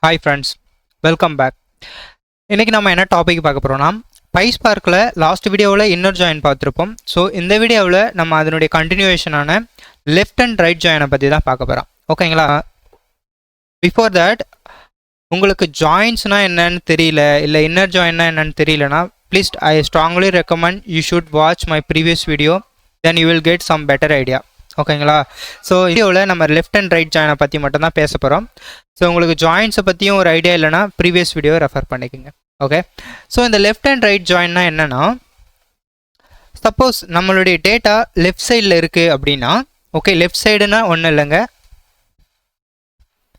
Hi friends, welcome back. இன்றைக்கி நம்ம என்ன டாபிக் பார்க்க போகிறோம்னா, PySparkல லாஸ்ட் வீடியோவில் இன்னர் ஜாயின் பார்த்துருப்போம். ஸோ இந்த வீடியோவில் நம்ம அதனுடைய கண்டினியூவேஷனான லெஃப்ட் அண்ட் ரைட் ஜாயினை பற்றி தான் பார்க்க போகிறோம். ஓகேங்களா? பிஃபோர் தட், உங்களுக்கு ஜாயின்ஸ்னால் என்னன்னு தெரியல, இல்லை இன்னர் ஜாயின்னா என்னன்னு தெரியலனா, please I strongly recommend you should watch my previous video, then you will get some better idea. ஓகேங்களா? ஸோ வீடியோவில் நம்ம லெஃப்ட் அண்ட் ரைட் ஜாயினை பற்றி மட்டும் தான் பேச போகிறோம். ஸோ உங்களுக்கு ஜாயின்ஸை பற்றியும் ஒரு ஐடியா இல்லைனா ப்ரீவியஸ் வீடியோ ரெஃபர் பண்ணிக்கோங்க. ஓகே, ஸோ இந்த லெஃப்ட் அண்ட் ரைட் ஜாயின்னா என்னென்னா, சப்போஸ் நம்மளுடைய டேட்டா லெஃப்ட் சைடில் இருக்குது அப்படின்னா, ஓகே, லெஃப்ட் சைடுனா ஒன்றும் இல்லைங்க,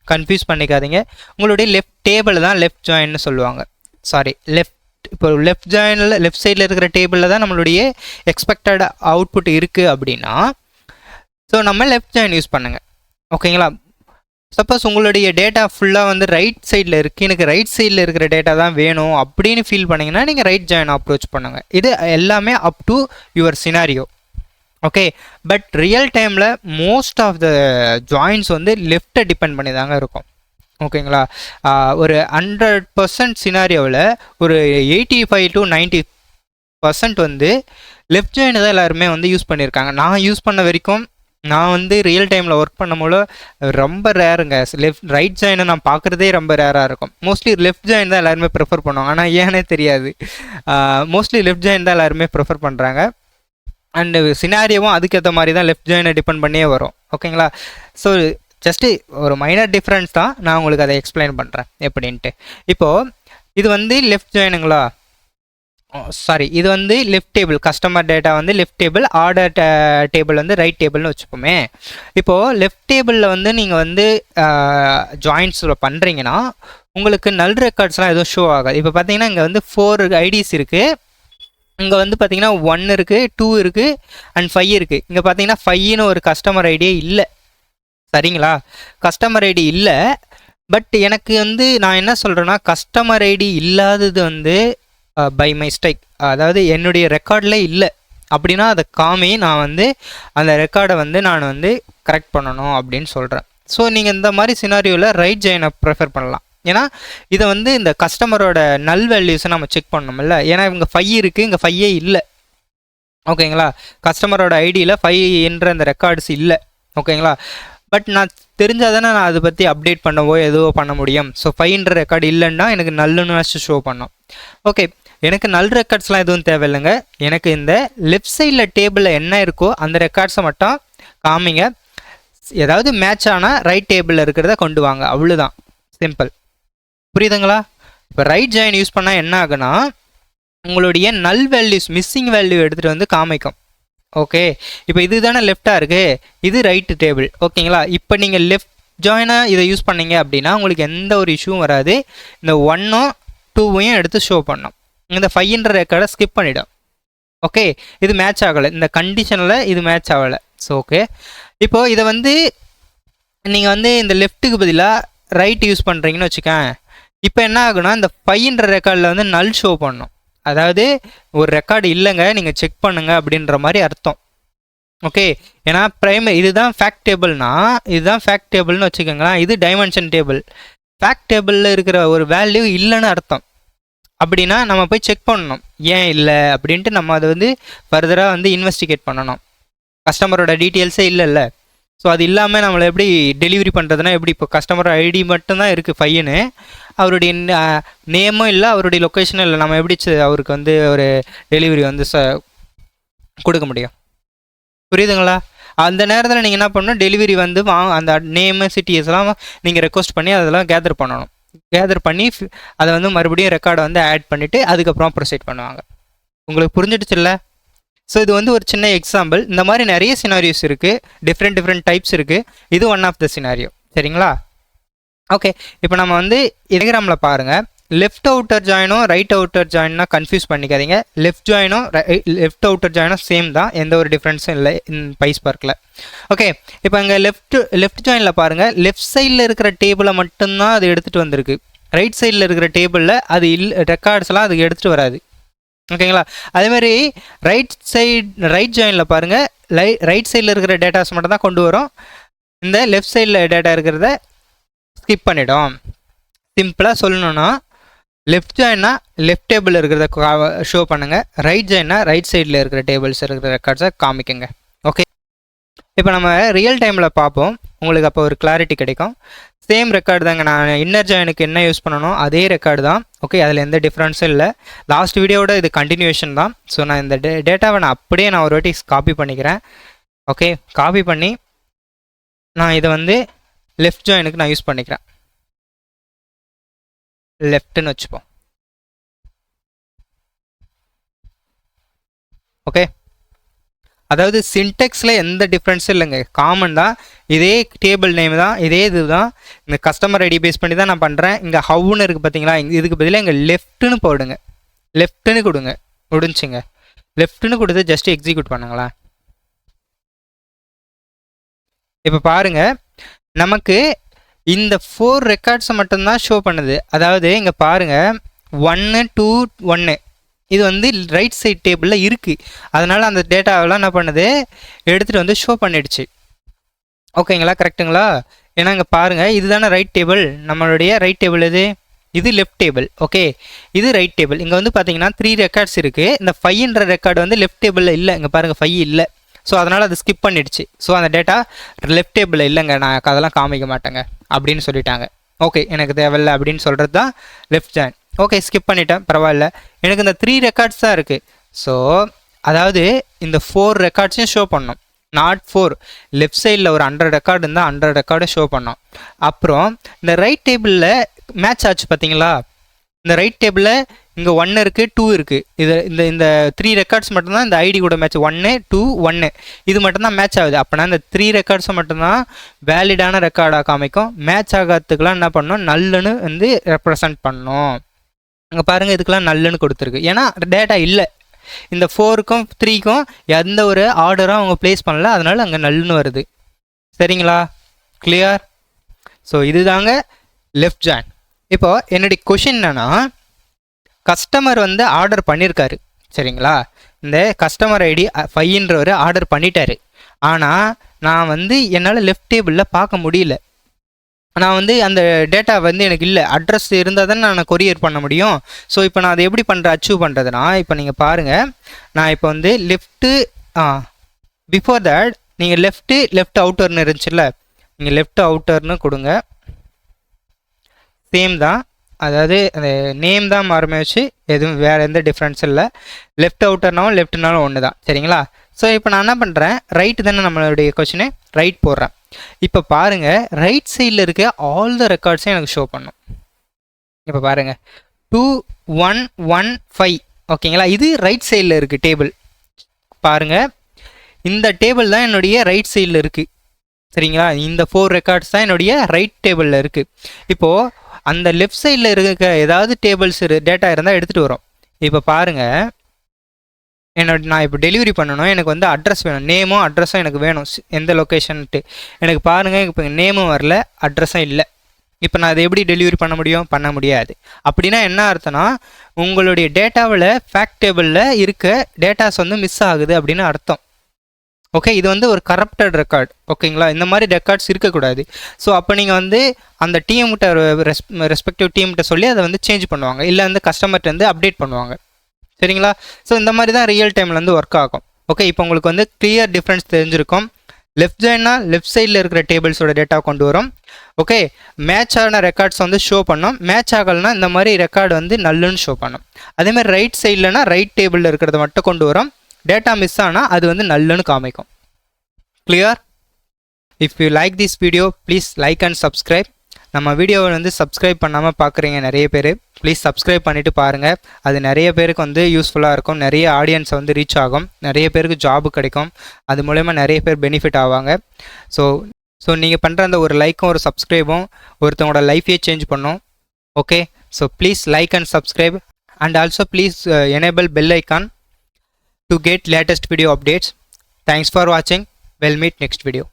கன்ஃபியூஸ் பண்ணிக்காதீங்க. உங்களுடைய லெஃப்ட் டேபிள் தான் லெஃப்ட் ஜாயின்னு சொல்லுவாங்க. சாரி, இப்போ லெஃப்ட் ஜாயினில் லெஃப்ட் சைடில் இருக்கிற டேபிளில் தான் நம்மளுடைய எக்ஸ்பெக்டட் அவுட்புட் இருக்குது அப்படின்னா, ஸோ நம்ம லெஃப்ட் ஜாயின் யூஸ் பண்ணுங்கள். ஓகேங்களா? சப்போஸ் உங்களுடைய டேட்டா ஃபுல்லாக வந்து ரைட் சைடில் இருக்குது, எனக்கு ரைட் சைடில் இருக்கிற டேட்டா தான் வேணும் அப்படின்னு ஃபீல் பண்ணிங்கன்னா நீங்கள் ரைட் ஜாயின் அப்ரோச் பண்ணுங்கள். இது எல்லாமே up to your scenario. Okay, but real டைமில் மோஸ்ட் ஆஃப் த ஜாயின்ஸ் வந்து லெஃப்ட்டை டிபெண்ட் பண்ணி தாங்க இருக்கும். ஓகேங்களா? ஒரு 100% சினாரியோவில் ஒரு 85 to 90% வந்து லெஃப்ட் ஜாயின் தான் எல்லாருமே வந்து யூஸ் பண்ணியிருக்காங்க. நான் யூஸ் பண்ண வரைக்கும், நான் வந்து ரியல் டைமில் ஒர்க் பண்ணும்போது ரொம்ப ரேருங்க. ரைட் ஜாயினை நான் பார்க்குறதே ரொம்ப ரேராக இருக்கும். மோஸ்ட்லி லெஃப்ட் ஜாயின் தான் எல்லாருமே ப்ரிஃபர் பண்ணுவாங்க. ஆனால் ஏன்னே தெரியாது, மோஸ்ட்லி லெஃப்ட் ஜாயின் தான் எல்லாருமே ப்ரிஃபர் பண்ணுறாங்க. அண்டு சினாரியோவும் அதுக்கேற்ற மாதிரி தான் லெஃப்ட் ஜாயினை டிபெண்ட் பண்ணியே வரும். ஓகேங்களா? ஸோ ஜஸ்ட்டு ஒரு மைனர் டிஃப்ரென்ஸ் தான், நான் உங்களுக்கு அதை எக்ஸ்பிளைன் பண்ணுறேன் எப்படின்ட்டு. இப்போது இது வந்து லெஃப்ட் ஜாயினுங்களா, சாரி, இது வந்து லெஃப்ட் டேபிள், கஸ்டமர் டேட்டா வந்து லெஃப்ட் டேபிள், ஆர்டர் டேபிள் வந்து ரைட் டேபிள்னு வச்சுப்போமே. இப்போது லெஃப்ட் டேபிளில் வந்து நீங்கள் வந்து ஜாயின்ஸில் பண்ணுறீங்கன்னா உங்களுக்கு நல் ரெக்கார்ட்ஸ்லாம் எதுவும் ஷோ ஆகாது. இப்போ பார்த்தீங்கன்னா இங்கே வந்து 4 ஐடிஸ் இருக்குது, இங்கே வந்து பார்த்தீங்கன்னா 1 இருக்குது, 2 இருக்குது அண்ட் 5 இருக்குது. இங்கே பார்த்தீங்கன்னா 5ன்னு ஒரு கஸ்டமர் ஐடியே இல்லை. சரிங்களா? கஸ்டமர் ஐடி இல்லை. பட் எனக்கு வந்து நான் என்ன சொல்கிறேன்னா, கஸ்டமர் ஐடி இல்லாதது வந்து பை மிஸ்டேக், அதாவது என்னுடைய ரெக்கார்டில் இல்லை அப்படின்னா அதை காமி, நான் வந்து அந்த ரெக்கார்டை வந்து நான் வந்து கரெக்ட் பண்ணணும் அப்படின்னு சொல்கிறேன். ஸோ நீங்கள் இந்த மாதிரி சினாரியோவில் ரைட் ஜாயினை ப்ரிஃபர் பண்ணலாம். ஏன்னா இதை வந்து இந்த கஸ்டமரோட நல் வேல்யூஸை நம்ம செக் பண்ணணும்ல. ஏன்னா இவங்க 5 இருக்குது, இங்கே 5ஏ இல்லை. ஓகேங்களா? கஸ்டமரோட ஐடியில் 5என்ற அந்த ரெக்கார்ட்ஸ் இல்லை. ஓகேங்களா? பட் நான் தெரிஞ்சால் தானே நான் அதை பற்றி அப்டேட் பண்ணவோ எதுவோ பண்ண முடியும். ஸோ 5என்ற ரெக்கார்டு இல்லைன்னா எனக்கு நல்லுன்னு ஷோ பண்ணோம். ஓகே, எனக்கு நல் ரெக்கார்ட்ஸ்லாம் எதுவும் தேவையில்லைங்க. எனக்கு இந்த லெஃப்ட் சைடில் டேபிளில் என்ன இருக்கோ அந்த ரெக்கார்ட்ஸை மட்டும் காமிங்க. ஏதாவது மேட்ச் ஆனால் ரைட் டேபிளில் இருக்கிறத கொண்டு வாங்க, அவ்வளோதான், சிம்பிள். புரியுதுங்களா? இப்போ ரைட் ஜாயின் யூஸ் பண்ணால் என்ன ஆகுனா, உங்களுடைய நல் வேல்யூஸ், மிஸ்ஸிங் வேல்யூ எடுத்துகிட்டு வந்து காமிக்கும். ஓகே, இப்போ இது தானே லெஃப்டாக இருக்குது, இது ரைட்டு டேபிள். ஓகேங்களா? இப்போ நீங்கள் லெஃப்ட் ஜாயினாக இதை யூஸ் பண்ணீங்க அப்படின்னா உங்களுக்கு எந்த ஒரு இஷ்யூவும் வராது. இந்த 1ம் 2வையும் எடுத்து ஷோ பண்ணோம். இந்த 5என்ற ரெக்கார்டை ஸ்கிப் பண்ணிடும். ஓகே, இது மேட்ச் ஆகலை, இந்த கண்டிஷனில் இது மேட்ச் ஆகலை. ஸோ ஓகே, இப்போது இதை வந்து நீங்கள் வந்து இந்த லெஃப்ட்டுக்கு பதிலாக ரைட் யூஸ் பண்ணுறீங்கன்னு வச்சுக்கேன். இப்போ என்ன ஆகுனா, இந்த 5என்ற ரெக்கார்டில் வந்து நல் ஷோ பண்ணும். அதாவது ஒரு ரெக்கார்டு இல்லைங்க, நீங்கள் செக் பண்ணுங்கள் அப்படின்ற மாதிரி அர்த்தம். ஓகே, ஏன்னா ப்ரைமரி இதுதான் ஃபேக்ட் டேபிள்னா, இதுதான் ஃபேக்ட் டேபிள்னு வச்சுக்கோங்களேன். இது டைமென்ஷன் டேபிள். ஃபேக்ட் டேபிளில் இருக்கிற ஒரு வேல்யூ இல்லைன்னு அர்த்தம். அப்படின்னா நம்ம போய் செக் பண்ணணும் ஏன் இல்லை அப்படின்ட்டு, நம்ம அதை வந்து ஃபர்தராக வந்து இன்வெஸ்டிகேட் பண்ணணும். கஸ்டமரோட டீட்டெயில்ஸே இல்லைல்ல. ஸோ அது இல்லாமல் நம்மளை எப்படி டெலிவரி பண்ணுறதுனா எப்படி? இப்போ கஸ்டமர் ஐடி மட்டும்தான் இருக்குது 5ன்னு, அவருடைய நேமும் இல்லை, அவருடைய லொக்கேஷனும் இல்லை, நம்ம எப்படி அவருக்கு வந்து ஒரு டெலிவரி வந்து கொடுக்க முடியும்? புரியுதுங்களா? அந்த நேரத்தில் நீங்கள் என்ன பண்ணணும், டெலிவரி வந்து அந்த நேமு சிட்டிஸ்லாம் நீங்கள் ரெக்வஸ்ட் பண்ணி அதெல்லாம் கேதர் பண்ணணும். கேதர் பண்ணி அதை வந்து மறுபடியும் ரெக்கார்டை வந்து ஆட் பண்ணிவிட்டு அதுக்கப்புறம் ப்ரொசீட் பண்ணுவாங்க. உங்களுக்கு புரிஞ்சிடுச்சு இல்லை? ஸோ இது வந்து ஒரு சின்ன எக்ஸாம்பிள். இந்த மாதிரி நிறைய சினாரியோஸ் இருக்குது, டிஃப்ரெண்ட் டைப்ஸ் இருக்குது. இது ஒன் ஆஃப் த சினாரியோ. சரிங்களா? ஓகே, இப்போ நம்ம வந்து டயக்ராமில் பாருங்கள். லெஃப்ட் அவுட்டர் ஜாயினும் ரைட் அவுட்டர் ஜாயின்னா கன்ஃபியூஸ் பண்ணிக்காதீங்க. லெஃப்ட் லெஃப்ட் அவுட்டர் ஜாயினும் சேம் தான், எந்த ஒரு டிஃப்ரென்ஸும் இல்லை PySparkல. ஓகே, இப்போ இங்கே லெஃப்ட் ஜாயினில் பாருங்கள், லெஃப்ட் சைடில் இருக்கிற டேபிளை மட்டும்தான் அது எடுத்துகிட்டு வந்திருக்கு. ரைட் சைடில் இருக்கிற டேபிளில் அது ரெக்கார்ட்ஸ்லாம் அதுக்கு எடுத்துகிட்டு வராது. ஓகேங்களா? அதேமாதிரி ரைட் ஜாயினில் பாருங்கள், ரைட் சைடில் இருக்கிற டேட்டாஸ் மட்டும் தான் கொண்டு வரும், இந்த லெஃப்ட் சைடில் டேட்டா இருக்கிறத ஸ்கிப் பண்ணிடும். சிம்பிளாக சொல்லணும்னா லெஃப்ட் ஜாயின்னா லெஃப்ட் டேபிள் இருக்கிறத ஷோ பண்ணுங்கள், ரைட் ஜாயின்னா ரைட் சைடில் இருக்கிற டேபிள்ஸ் இருக்கிற ரெக்கார்ட்ஸை காமிக்குங்க. ஓகே, இப்போ நம்ம ரியல் டைமில் பார்ப்போம், உங்களுக்கு அப்போ ஒரு கிளாரிட்டி கிடைக்கும். சேம் ரெக்கார்டு தாங்க, நான் இன்னர் ஜாயினுக்கு என்ன யூஸ் பண்ணணும் அதே ரெக்கார்டு தான். ஓகே, அதில் எந்த டிஃப்ரென்ஸும் இல்லை. லாஸ்ட் வீடியோவோட இது கண்டினியூஷன் தான். ஸோ நான் இந்த டேட்டாவை நான் அப்படியே நான் ஒரு வாட்டி காப்பி பண்ணிக்கிறேன். ஓகே, காப்பி பண்ணி நான் இதை வந்து லெஃப்ட் ஜாயினுக்கு நான் யூஸ் பண்ணிக்கிறேன். லெஃப்ட்னு வச்சுப்போம். ஓகே, அதாவது சின்டெக்ஸில் எந்த டிஃப்ரென்ஸும் இல்லைங்க, காமன் தான். இதே டேபிள் நேம் தான், இதே இது தான். இந்த கஸ்டமர் ஐடி பேஸ் பண்ணி தான் நான் பண்ணுறேன். இங்கே ஹவுன்னு இருக்குது பார்த்தீங்களா, இதுக்கு பதிலாக இங்கே லெஃப்ட்டுன்னு போடுங்க, லெஃப்ட்டுன்னு கொடுங்க, முடிஞ்சுங்க. லெஃப்ட்டுன்னு கொடுத்து ஜஸ்ட் எக்ஸிக்யூட் பண்ணுங்களேன். இப்போ பாருங்கள், நமக்கு இந்த 4 ரெக்கார்ட்ஸை மட்டும்தான் ஷோ பண்ணுது. அதாவது இங்கே பாருங்கள் 1 2 1 இது வந்து ரைட் சைட் டேபிளில் இருக்குது. அதனால் அந்த டேட்டாவெல்லாம் என்ன பண்ணுது, எடுத்துகிட்டு வந்து ஷோ பண்ணிடுச்சு. ஓகேங்களா, கரெக்டுங்களா? ஏன்னா இங்கே பாருங்கள், இதுதானே ரைட் டேபிள், நம்மளுடைய ரைட் டேபிள் இது லெஃப்ட் டேபிள். ஓகே, இது ரைட் டேபிள். இங்கே வந்து பார்த்தீங்கன்னா 3 ரெக்கார்ட்ஸ் இருக்குது. இந்த 5ன்ற ரெக்கார்டு வந்து லெஃப்ட் டேபிளில் இல்லை. இங்கே பாருங்கள் 5 இல்லை. ஸோ அதனால் அது ஸ்கிப் பண்ணிடுச்சு. ஸோ அந்த டேட்டா லெஃப்ட் டேபிளில் இல்லைங்க, நான் அதெல்லாம் காமிக்க மாட்டேங்க அப்படின்னு சொல்லிட்டாங்க. ஓகே, எனக்கு தேவையில்லை அப்படின்னு சொல்கிறது தான் லெஃப்ட் ஜாயின். ஓகே, ஸ்கிப் பண்ணிட்டேன், பரவாயில்ல. எனக்கு இந்த 3 ரெக்கார்ட்ஸ் தான் இருக்குது. ஸோ அதாவது இந்த 4 ரெக்கார்ட்ஸையும் ஷோ பண்ணோம், நாட் 4. லெஃப்ட் சைடில் ஒரு 100 ரெக்கார்டு இருந்தால் 100 ரெக்கார்டை ஷோ பண்ணோம். அப்புறம் இந்த ரைட் டேபிளில் மேட்ச் ஆச்சு பார்த்தீங்களா, இந்த ரைட் டேபிளில் இங்கே 1 இருக்குது 2 இருக்குது. இது இந்த 3 ரெக்கார்ட்ஸ் மட்டும்தான் இந்த ஐடி கூட மேட்ச், 1 2 1 இது மட்டும்தான் மேட்ச் ஆகுது. அப்போனா இந்த 3 ரெக்கார்ட்ஸை மட்டும்தான் வேலிடான ரெக்கார்டாக காமிக்கும். மேட்ச் ஆகாததுக்கெலாம் என்ன பண்ணணும், நல்லுன்னு வந்து ரெப்ரசன்ட் பண்ணணும். அங்கே பாருங்கள், இதுக்கெலாம் நல்லுன்னு கொடுத்துருக்கு, ஏன்னா டேட்டா இல்லை. இந்த 4க்கும் 3க்கும் எந்த ஒரு ஆர்டரும் அவங்க ப்ளேஸ் பண்ணல, அதனால் அங்கே நல்லுன்னு வருது. சரிங்களா, கிளியர்? ஸோ இதுதாங்க லெஃப்ட் ஜாயின். இப்போது என்னுடைய கொஷின் என்னென்னா, கஸ்டமர் வந்து ஆர்டர் பண்ணியிருக்காரு, சரிங்களா? இந்த கஸ்டமர் ஐடி 5ன்றவர் ஆர்டர் பண்ணிட்டாரு. ஆனால் நான் வந்து என்னால் லெஃப்ட் டேபிளில் பார்க்க முடியல. நான் வந்து அந்த டேட்டா வந்து எனக்கு இல்லை, அட்ரஸ் இருந்தால் தான் நான் கொரியர் பண்ண முடியும். ஸோ இப்போ நான் அதை எப்படி பண்ணுறேன், அச்சீவ் பண்ணுறதுனா, இப்போ நீங்கள் பாருங்கள், நான் இப்போ வந்து லெஃப்ட்டு பிஃபோர் தட் நீங்கள் லெஃப்ட் அவுட்டர்னு இருந்துச்சுல்ல, நீங்கள் லெஃப்ட் அவுட்டர்னு கொடுங்க. சேம் தான், அதாவது அந்த நேம் தான் மாறுமே வச்சு, எதுவும் வேறு எந்த டிஃப்ரென்ஸ் இல்லை. லெஃப்ட் அவுட்டர்னாலும் லெஃப்ட்னாலும் ஒன்று தான், சரிங்களா? ஸோ இப்போ நான் என்ன பண்ணுறேன், ரைட்டு தானே நம்மளுடைய கொஷினு, ரைட் போடுறேன். இப்போ பாருங்கள், ரைட் சைடில் இருக்க ஆல் த ரெக்கார்ட்ஸையும் எனக்கு ஷோ பண்ணும். இப்போ பாருங்கள் 2 1 1 5, ஓகேங்களா? இது ரைட் சைடில் இருக்குது டேபிள். பாருங்கள், இந்த டேபிள் தான் என்னுடைய ரைட் சைடில் இருக்குது, சரிங்களா? இந்த 4 ரெக்கார்ட்ஸ் தான் என்னுடைய ரைட் டேபிளில் இருக்குது. இப்போது அந்த லெஃப்ட் சைடில் இருக்க ஏதாவது டேபிள்ஸ் டேட்டா இருந்தால் எடுத்துகிட்டு வரும். இப்போ பாருங்கள், நான் இப்போ டெலிவரி பண்ணணும், எனக்கு வந்து அட்ரஸ் வேணும், நேமும் அட்ரஸும் எனக்கு வேணும், எந்த லொக்கேஷன்ட்டு. எனக்கு பாருங்கள், இப்போ நேமும் வரல, அட்ரஸும் இல்லை. இப்போ நான் அதை எப்படி டெலிவரி பண்ண முடியாது. அப்படின்னா என்ன அர்த்தம்னா, உங்களுடைய டேட்டாவில் ஃபேக்ட் டேபிளில் இருக்க டேட்டாஸ் வந்து மிஸ் ஆகுது அப்படின்னு அர்த்தம். ஓகே, இது வந்து ஒரு கரப்டட் ரெக்கார்ட். ஓகேங்களா, இந்த மாதிரி ரெக்கார்ட்ஸ் இருக்கக்கூடாது. ஸோ அப்போ நீங்கள் வந்து அந்த டீம்கிட்ட ரெஸ்பெக்டிவ் டீம்கிட்ட சொல்லி அதை வந்து சேஞ்ச் பண்ணுவாங்க, இல்லை வந்து கஸ்டமர்கிட்ட வந்து அப்டேட் பண்ணுவாங்க, சரிங்களா? ஸோ இந்த மாதிரி தான் ரியல் டைமில் வந்து ஒர்க் ஆகும். ஓகே, இப்போ உங்களுக்கு வந்து கிளியர் டிஃப்ரென்ஸ் தெரிஞ்சிருக்கும். லெஃப்ட் ஜாயின்னா லெஃப்ட் சைடில் இருக்கிற டேபிள்ஸோட டேட்டா கொண்டு வரும். ஓகே, மேட்ச் ஆன ரெக்கார்ட்ஸ் வந்து ஷோ பண்ணோம். மேட்ச் ஆகலைன்னா இந்த மாதிரி ரெக்கார்டு வந்து நல்லுன்னு ஷோ பண்ணும். அதேமாதிரி ரைட் சைட்லனா ரைட் டேபிளில் இருக்கிறத மட்டும் கொண்டு வரும். டேட்டா மிஸ் ஆனால் அது வந்து நல்லுன்னு காமிக்கும். Clear? If you like this video please like and subscribe. நம்ம வீடியோவை வந்து சப்ஸ்கிரைப் பண்ணாமல் பார்க்குறீங்க நிறைய பேர், ப்ளீஸ் சப்ஸ்கிரைப் பண்ணிவிட்டு பாருங்கள். அது நிறைய பேருக்கு வந்து யூஸ்ஃபுல்லாக இருக்கும், நிறைய ஆடியன்ஸை வந்து ரீச் ஆகும், நிறைய பேருக்கு ஜாபு கிடைக்கும், அது மூலயமா நிறைய பேர் பெனிஃபிட் ஆவாங்க. ஸோ நீங்கள் பண்ணுற அந்த ஒரு லைக்கும் ஒரு சப்ஸ்கிரைபும் ஒருத்தவங்களோட லைஃபையே சேஞ்ச் பண்ணும். Okay, so please like and subscribe and also please enable bell icon to get latest video updates. Thanks for watching. We'll meet next video.